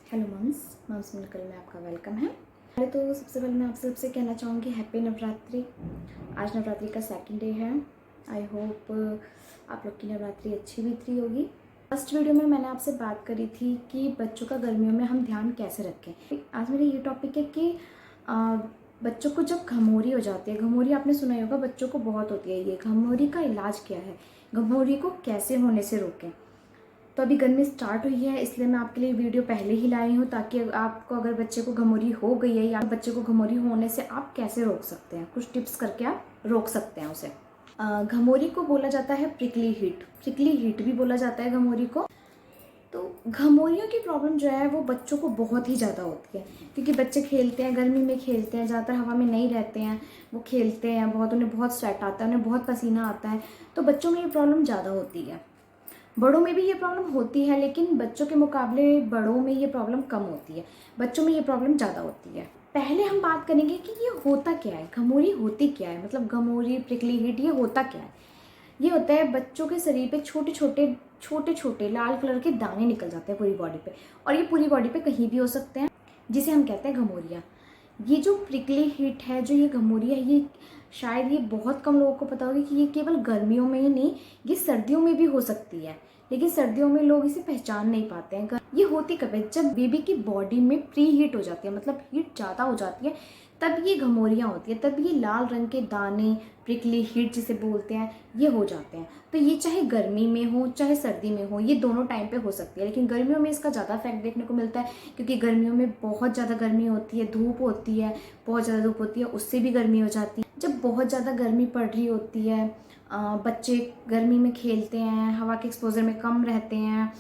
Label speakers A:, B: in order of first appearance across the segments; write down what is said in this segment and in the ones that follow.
A: Hello mums मिलकर में आपका वेलकम है। पहले तो सबसे पहले मैं आप सबसे कहना चाहूँगी हैप्पी नवरात्रि। आज नवरात्रि का सेकंड डे है। आई होप आप लोग की नवरात्रि अच्छी बीती होगी। फर्स्ट वीडियो में मैंने आपसे बात करी थी कि बच्चों का गर्मियों में हम ध्यान कैसे रखें। आज मेरा ये टॉपिक है कि बच्चों को जब घमौरी हो जाती है, घमौरी आपने सुना ही होगा, बच्चों को बहुत होती है। ये घमौरी का इलाज क्या है, घमौरी को कैसे होने से रोकें। तो अभी गर्मी स्टार्ट हुई है, इसलिए मैं आपके लिए वीडियो पहले ही लाई हूँ ताकि आपको अगर बच्चे को घमौरी हो गई है या बच्चे को घमौरी होने से आप कैसे रोक सकते हैं, कुछ टिप्स करके आप रोक सकते हैं उसे। घमौरी को बोला जाता है प्रिकली हीट भी बोला जाता है घमौरी को। तो घमौरियों की प्रॉब्लम जो है वो बच्चों को बहुत ही ज़्यादा होती है, क्योंकि बच्चे खेलते हैं, गर्मी में खेलते हैं, ज़्यादातर हवा में नहीं रहते हैं, वो खेलते हैं बहुत, उन्हें बहुत स्वेट आता है, उन्हें बहुत पसीना आता है। तो बच्चों में ये प्रॉब्लम ज़्यादा होती है। बड़ों में भी ये प्रॉब्लम होती है, लेकिन बच्चों के मुकाबले बड़ों में ये प्रॉब्लम कम होती है, बच्चों में ये प्रॉब्लम ज़्यादा होती है। पहले हम बात करेंगे कि ये होता क्या है, घमौरी होती क्या है, मतलब घमौरी प्रिकली हीट ये होता क्या है। ये होता है बच्चों के शरीर पे छोटे छोटे लाल कलर के दाने निकल जाते हैं पूरी बॉडी पे, और ये पूरी बॉडी पे कहीं भी हो सकते हैं, जिसे हम कहते हैं घमौरियाँ। ये जो प्रिकली हीट है, जो ये घमौरी है, ये शायद ये बहुत कम लोगों को पता होगा कि ये केवल गर्मियों में ही नहीं, ये सर्दियों में भी हो सकती है, लेकिन सर्दियों में लोग इसे पहचान नहीं पाते हैं। ये होती कब है, जब बेबी की बॉडी में प्री हीट हो जाती है, मतलब हीट ज़्यादा हो जाती है, तब ये घमौरियाँ होती है, तब ये लाल रंग के दाने, प्रिकली हीट जिसे बोलते हैं, ये हो जाते हैं। तो ये चाहे गर्मी में हो चाहे सर्दी में हो, ये दोनों टाइम पे हो सकती है, लेकिन गर्मियों में इसका ज़्यादा इफेक्ट देखने को मिलता है, क्योंकि गर्मियों में बहुत ज़्यादा गर्मी होती है, धूप होती है, बहुत ज़्यादा धूप होती है, उससे भी गर्मी हो जाती है। जब बहुत ज़्यादा गर्मी पड़ रही होती है, बच्चे गर्मी में खेलते हैं, हवा के एक्सपोजर में कम रहते हैं,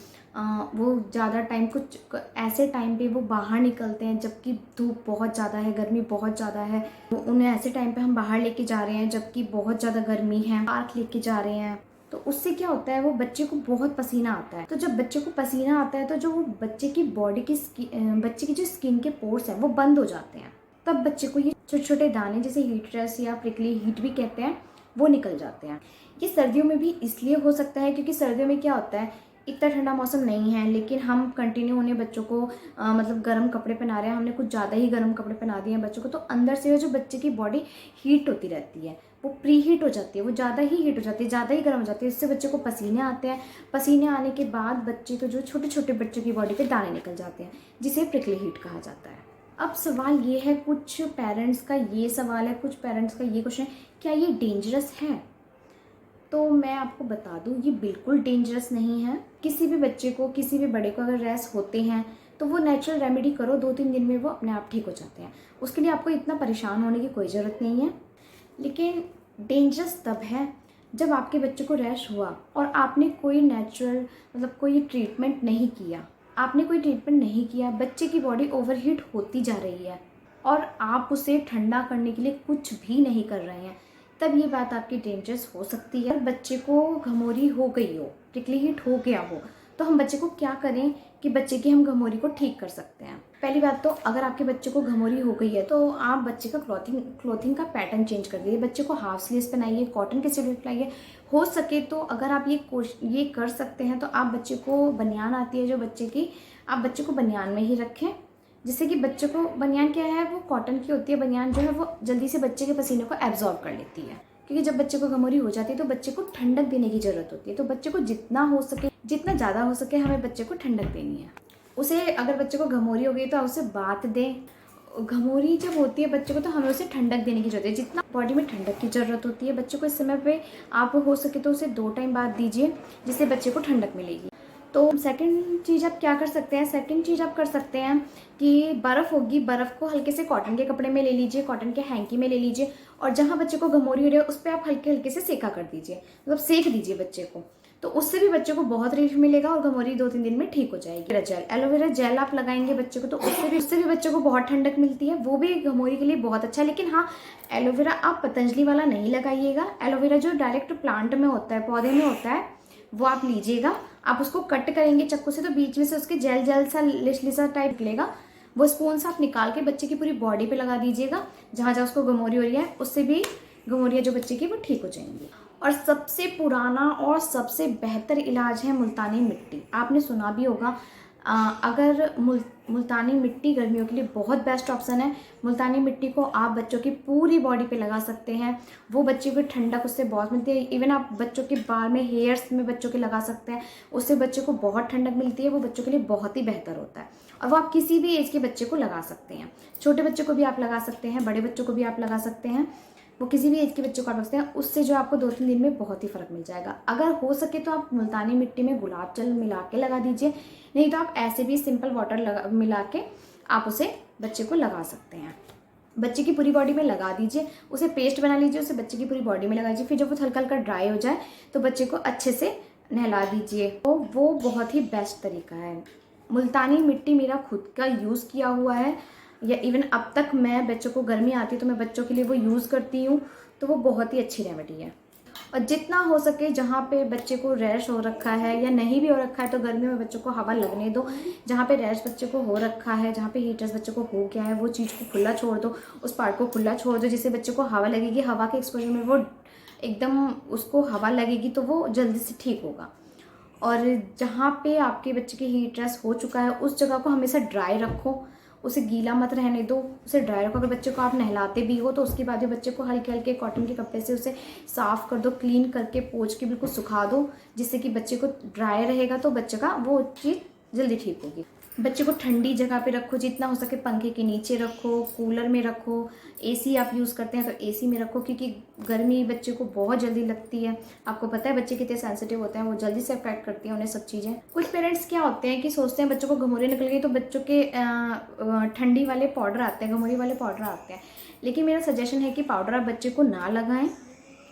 A: वो ज़्यादा टाइम कुछ ऐसे टाइम पे वो बाहर निकलते हैं जबकि धूप बहुत ज़्यादा है, गर्मी बहुत ज़्यादा है, तो उन्हें ऐसे टाइम पे हम बाहर लेके जा रहे हैं जबकि बहुत ज़्यादा गर्मी है, पार्क लेके जा रहे हैं, तो उससे क्या होता है, वो बच्चे को बहुत पसीना आता है। तो जब बच्चे को पसीना आता है तो जो वो बच्चे की बॉडी की बच्चे की जो स्किन के पोर्स हैं वो बंद हो जाते हैं, तब बच्चे को ये छोटे छोटे दाने, जैसे हीट स्ट्रेस या प्रिकली हीट भी कहते हैं, वो निकल जाते हैं। ये सर्दियों में भी इसलिए हो सकता है क्योंकि सर्दियों में क्या होता है, इतना ठंडा मौसम नहीं है, लेकिन हम कंटिन्यू उन्हें बच्चों को मतलब गर्म कपड़े पहना रहे हैं, हमने कुछ ज़्यादा ही गर्म कपड़े पहना दिए हैं बच्चों को, तो अंदर से जो बच्चे की बॉडी हीट होती रहती है, वो प्री हीट हो जाती है, वो ज़्यादा ही हीट हो जाती है, ज़्यादा ही गर्म हो जाती है, इससे बच्चे को पसीने आते हैं। पसीने आने के बाद बच्चे को जो छोटे छोटे बच्चों की बॉडी पे दाने निकल जाते हैं, जिसे प्रिकली हीट कहा जाता है। अब सवाल ये है, कुछ पेरेंट्स का ये सवाल है, कुछ पेरेंट्स का ये क्वेश्चन है, क्या ये डेंजरस है? तो मैं आपको बता दूं, ये बिल्कुल डेंजरस नहीं है। किसी भी बच्चे को, किसी भी बड़े को अगर रैश होते हैं तो वो नेचुरल रेमेडी करो, 2-3 दिन में वो अपने आप ठीक हो जाते हैं, उसके लिए आपको इतना परेशान होने की कोई ज़रूरत नहीं है। लेकिन डेंजरस तब है जब आपके बच्चे को रैश हुआ और आपने कोई नेचुरल मतलब कोई ट्रीटमेंट नहीं किया, बच्चे की बॉडी ओवरहीट होती जा रही है और आप उसे ठंडा करने के लिए कुछ भी नहीं कर रहे हैं, तब ये बात आपकी डेंजरस हो सकती है। बच्चे को घमौरी हो गई हो, प्रिकली हीट हो गया हो, तो हम बच्चे को क्या करें कि बच्चे की हम घमौरी को ठीक कर सकते हैं। पहली बात तो, अगर आपके बच्चे को घमौरी हो गई है तो आप बच्चे का क्लोथिंग का पैटर्न चेंज कर दीजिए, बच्चे को हाफ स्लीव्स पहनाइए, कॉटन के स्वेटर पहनाइए। हो सके तो अगर आप ये कर सकते हैं तो आप बच्चे को बनियान आती है जो बच्चे की, आप बच्चे को बनियान में ही रखें, जिससे कि बच्चे को, बनियान क्या है, वो कॉटन की होती है बनियान, जो है वो जल्दी से बच्चे के पसीने को एब्जॉर्ब कर लेती है, क्योंकि जब बच्चे को घमौरी हो जाती है तो बच्चे को ठंडक देने की ज़रूरत होती है। तो बच्चे को जितना हो सके, जितना ज़्यादा हो सके, हमें बच्चे को ठंडक देनी है। उसे, अगर बच्चे को घमौरी हो गई तो आप उसे बात दें। घमौरी जब होती है बच्चे को तो हमें उसे ठंडक देने की ज़रूरत है, जितना बॉडी में ठंडक की ज़रूरत होती है बच्चे को इस समय पे, आप हो सके तो उसे 2 टाइम बात दीजिए, जिससे बच्चे को ठंडक मिलेगी। तो सेकंड चीज़ आप क्या कर सकते हैं, कि बर्फ़ होगी, बर्फ़ को हल्के से कॉटन के कपड़े में ले लीजिए, कॉटन के हैंकी में ले लीजिए, और जहाँ बच्चे को घमौरी हो रही है उस पर आप हल्के हल्के से सेका कर दीजिए, मतलब सेक दीजिए बच्चे को, तो उससे भी बच्चे को बहुत रिलीफ मिलेगा और घमौरी 2-3 दिन में ठीक हो जाएगी। एलोवेरा जेल आप लगाएंगे बच्चे को तो उससे भी बच्चे को बहुत ठंडक मिलती है, वो भी घमौरी के लिए बहुत अच्छा है। लेकिन हाँ, एलोवेरा आप पतंजलि वाला नहीं लगाइएगा, एलोवेरा जो डायरेक्ट प्लांट में होता है, पौधे में होता है, वो आप लीजिएगा। आप उसको कट करेंगे चाकू से तो बीच में से उसके जेल सा लिसा टाइप निकलेगा, वो स्पून से आप निकाल के बच्चे की पूरी बॉडी पे लगा दीजिएगा, जहाँ जहाँ उसको घमौरी हो रही है, उससे भी घमौरियाँ जो बच्चे की वो ठीक हो जाएंगी। और सबसे पुराना और सबसे बेहतर इलाज है मुल्तानी मिट्टी। आपने सुना भी होगा, अगर मुल्तानी मिट्टी गर्मियों के लिए बहुत बेस्ट ऑप्शन है। मुल्तानी मिट्टी को आप बच्चों की पूरी बॉडी पे लगा सकते हैं, वो बच्चे को ठंडक उससे बहुत मिलती है। इवन आप बच्चों के बाल में, हेयर्स में बच्चों के लगा सकते हैं, उससे बच्चे को बहुत ठंडक मिलती है, वो बच्चों के लिए बहुत ही बेहतर होता है। और वो आप किसी भी एज के बच्चे को लगा सकते हैं, छोटे बच्चों को भी आप लगा सकते हैं, बड़े बच्चों को भी आप लगा सकते हैं, वो किसी भी एज के बच्चों को आप लगा सकते हैं। उससे जो आपको 2-3 दिन में बहुत ही फ़र्क मिल जाएगा। अगर हो सके तो आप मुल्तानी मिट्टी में गुलाब जल मिला के लगा दीजिए, नहीं तो आप ऐसे भी सिंपल वाटर मिला के आप उसे बच्चे को लगा सकते हैं। बच्चे की पूरी बॉडी में लगा दीजिए, उसे पेस्ट बना लीजिए, उसे बच्चे की पूरी बॉडी में लगा दीजिए। फिर जब वो हल्का हल्का ड्राई हो जाए तो बच्चे को अच्छे से नहला दीजिए। तो वो बहुत ही बेस्ट तरीका है। मुल्तानी मिट्टी मेरा खुद का यूज़ किया हुआ है, या इवन अब तक मैं बच्चों को गर्मी आती है तो मैं बच्चों के लिए वो यूज़ करती हूँ, तो वो बहुत ही अच्छी रेमेडी है। और जितना हो सके जहाँ पे बच्चे को रैश हो रखा है या नहीं भी हो रखा है तो गर्मियों में बच्चों को हवा लगने दो। जहाँ पे रैश बच्चे को हो रखा है, जहाँ पे हीटर्स बच्चे को हो गया है, वो चीज़ को खुला छोड़ दो, उस पार्ट को खुला छोड़ दो, जिससे बच्चे को हवा लगेगी। हवा के एक्सपोजर में वो एकदम उसको हवा लगेगी तो वो जल्दी से ठीक होगा। और जहाँ पे आपके बच्चे की हीट स्ट्रेस हो चुका है उस जगह को हमेशा ड्राई रखो, उसे गीला मत रहने दो, उसे ड्राई रखो। अगर बच्चे को आप नहलाते भी हो तो उसके बाद बच्चे को हल्के हल्के कॉटन के कपड़े से उसे साफ़ कर दो, क्लीन करके पोंछ के बिल्कुल सुखा दो, जिससे कि बच्चे को ड्राई रहेगा तो बच्चे का वो चीज़ जल्दी ठीक होगी। बच्चे को ठंडी जगह पे रखो, जितना हो सके पंखे के नीचे रखो, कूलर में रखो, एसी आप यूज़ करते हैं तो एसी में रखो, क्योंकि गर्मी बच्चे को बहुत जल्दी लगती है। आपको पता है बच्चे कितने सेंसिटिव होते हैं, वो जल्दी से अफेक्ट करती हैं उन्हें सब चीज़ें। कुछ पेरेंट्स क्या होते हैं कि सोचते हैं बच्चों को घमौरी निकल गई तो बच्चों के ठंडी वाले पाउडर आते हैं, घमौरी वाले पाउडर आते हैं, लेकिन मेरा सजेशन है कि पाउडर आप बच्चे को ना लगाएं।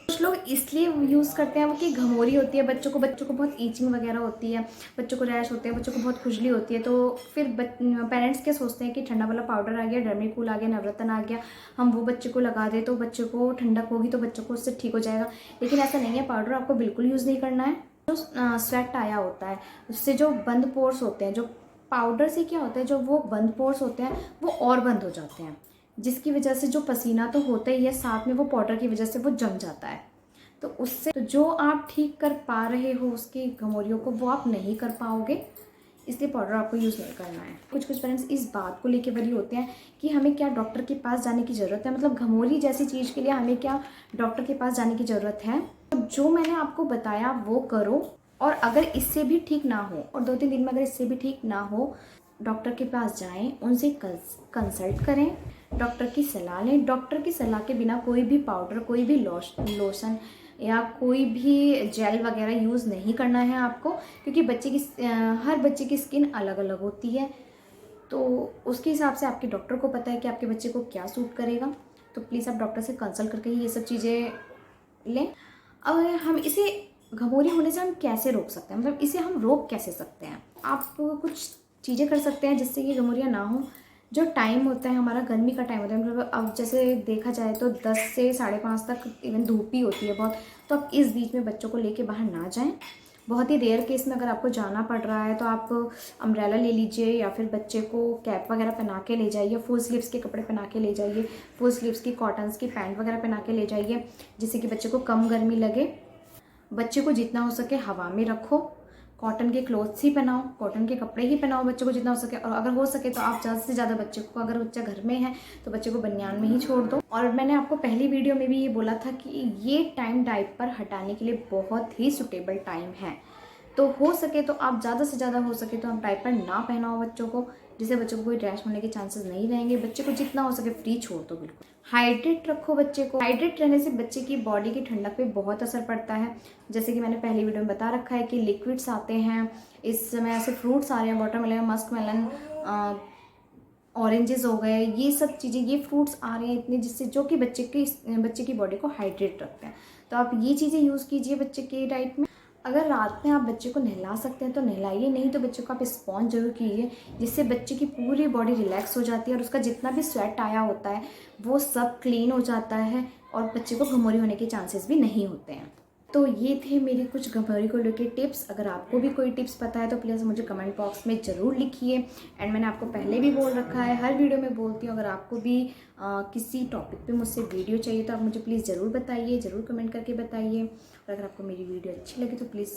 A: कुछ लोग इसलिए यूज़ करते हैं वो कि घमौरी होती है बच्चों को बहुत ईचिंग वगैरह होती है, बच्चों को रैश होते हैं, बच्चों को बहुत खुजली होती है, तो फिर पेरेंट्स क्या सोचते हैं कि ठंडा वाला पाउडर आ गया, डर्मीकूल आ गया, नवरत्न आ गया, हम वो बच्चे को लगा दें तो बच्चे को ठंडक होगी तो बच्चों को उससे ठीक हो जाएगा। लेकिन ऐसा नहीं है, पाउडर आपको बिल्कुल यूज़ नहीं करना है। जो स्वेट आया होता है उससे जो बंद पोर्स होते हैं, जो पाउडर से क्या होता है, जो वो बंद पोर्स होते हैं वो और बंद हो जाते हैं, जिसकी वजह से जो पसीना तो होता ही है, साथ में वो पाउडर की वजह से वो जम जाता है। तो उससे तो जो आप ठीक कर पा रहे हो उसकी घमौरियों को वो आप नहीं कर पाओगे, इसलिए पाउडर आपको यूज़ नहीं करना है। कुछ पेरेंट्स इस बात को लेके वरी होते हैं कि हमें क्या डॉक्टर के पास जाने की ज़रूरत है, मतलब घमौरी जैसी चीज़ के लिए हमें क्या डॉक्टर के पास जाने की ज़रूरत है। तो जो मैंने आपको बताया वो करो, और अगर इससे भी ठीक ना हो और 2-3 दिन में अगर इससे भी ठीक ना हो, डॉक्टर के पास जाएं, उनसे कंसल्ट करें, डॉक्टर की सलाह लें। डॉक्टर की सलाह के बिना कोई भी पाउडर, कोई भी लोशन या कोई भी जेल वगैरह यूज़ नहीं करना है आपको, क्योंकि हर बच्चे की स्किन अलग अलग होती है, तो उसके हिसाब से आपके डॉक्टर को पता है कि आपके बच्चे को क्या सूट करेगा। तो प्लीज़ आप डॉक्टर से कंसल्ट करके ही ये सब चीज़ें लें। और हम इसे घमौरी होने से हम कैसे रोक सकते हैं, मतलब इसे हम रोक कैसे सकते हैं। आप कुछ चीज़ें कर सकते हैं जिससे ये घमौरियाँ ना हो। जो टाइम होता है हमारा, गर्मी का टाइम होता है, मतलब अब जैसे देखा जाए तो 10 से 5:30 तक इवन धूप ही होती है बहुत, तो आप इस बीच में बच्चों को लेके बाहर ना जाएं। बहुत ही रेयर केस में अगर आपको जाना पड़ रहा है तो आप अम्ब्रेला ले लीजिए, या फिर बच्चे को कैप वगैरह पहना के ले जाइए, फुल स्लीव्स के कपड़े पहना के ले जाइए, फुल स्लीव्स की कॉटन्स की पैंट वगैरह पहना के ले जाइए, जिससे कि बच्चे को कम गर्मी लगे। बच्चे को जितना हो सके हवा में रखो, कॉटन के क्लोथ्स ही पहनाओ, कॉटन के कपड़े ही पहनाओ बच्चे को जितना हो सके। और अगर हो सके तो आप ज़्यादा से ज़्यादा बच्चे को, अगर बच्चा घर में है तो बच्चे को बनियान में ही छोड़ दो। और मैंने आपको पहली वीडियो में भी ये बोला था कि ये टाइम डायपर हटाने के लिए बहुत ही सुटेबल टाइम है, तो हो सके तो आप ज़्यादा से ज़्यादा हो सके तो आप डायपर ना पहनाओ बच्चों को, जिससे बच्चों को कोई रैश होने के चांसेस नहीं रहेंगे। बच्चे को जितना हो सके फ्री छोड़ दो। बिल्कुल हाइड्रेट रखो बच्चे को। हाइड्रेट रहने से बच्चे की बॉडी की ठंडक पे बहुत असर पड़ता है। जैसे कि मैंने पहली वीडियो में बता रखा है कि लिक्विड्स आते हैं, इस समय ऐसे फ्रूट्स आ रहे हैं, वाटरमेलन, मस्क मेलन, ऑरेंजेस हो गए, ये सब चीज़ें, ये फ्रूट्स आ रहे हैं इतने, जिससे जो कि बच्चे की बॉडी को हाइड्रेट रखते हैं। तो आप ये चीज़ें यूज़ कीजिए बच्चे के डाइट में। अगर रात में आप बच्चे को नहला सकते हैं तो नहलाइए, नहीं तो बच्चे को आप स्पॉन्ज जरूर कीजिए, जिससे बच्चे की पूरी बॉडी रिलैक्स हो जाती है और उसका जितना भी स्वेट आया होता है वो सब क्लीन हो जाता है और बच्चे को घमौरी होने के चांसेस भी नहीं होते हैं। तो ये थे मेरे कुछ घमौरी को लेकर टिप्स। अगर आपको भी कोई टिप्स पता है तो प्लीज़ मुझे कमेंट बॉक्स में ज़रूर लिखिए। एंड मैंने आपको पहले भी बोल रखा है, हर वीडियो में बोलती हूँ, अगर आपको भी किसी टॉपिक पे मुझसे वीडियो चाहिए तो आप मुझे प्लीज़ ज़रूर बताइए, ज़रूर कमेंट करके बताइए। और अगर आपको मेरी वीडियो अच्छी लगे तो प्लीज़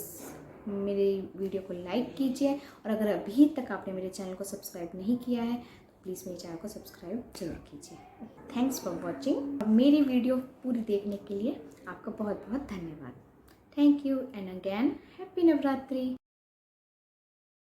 A: मेरे वीडियो को लाइक कीजिए, और अगर अभी तक आपने मेरे चैनल को सब्सक्राइब नहीं किया है तो प्लीज़ मेरे चैनल को सब्सक्राइब जरूर कीजिए। Thanks for watching. मेरी वीडियो पूरी देखने के लिए आपका बहुत बहुत धन्यवाद। Thank you and again happy Navratri.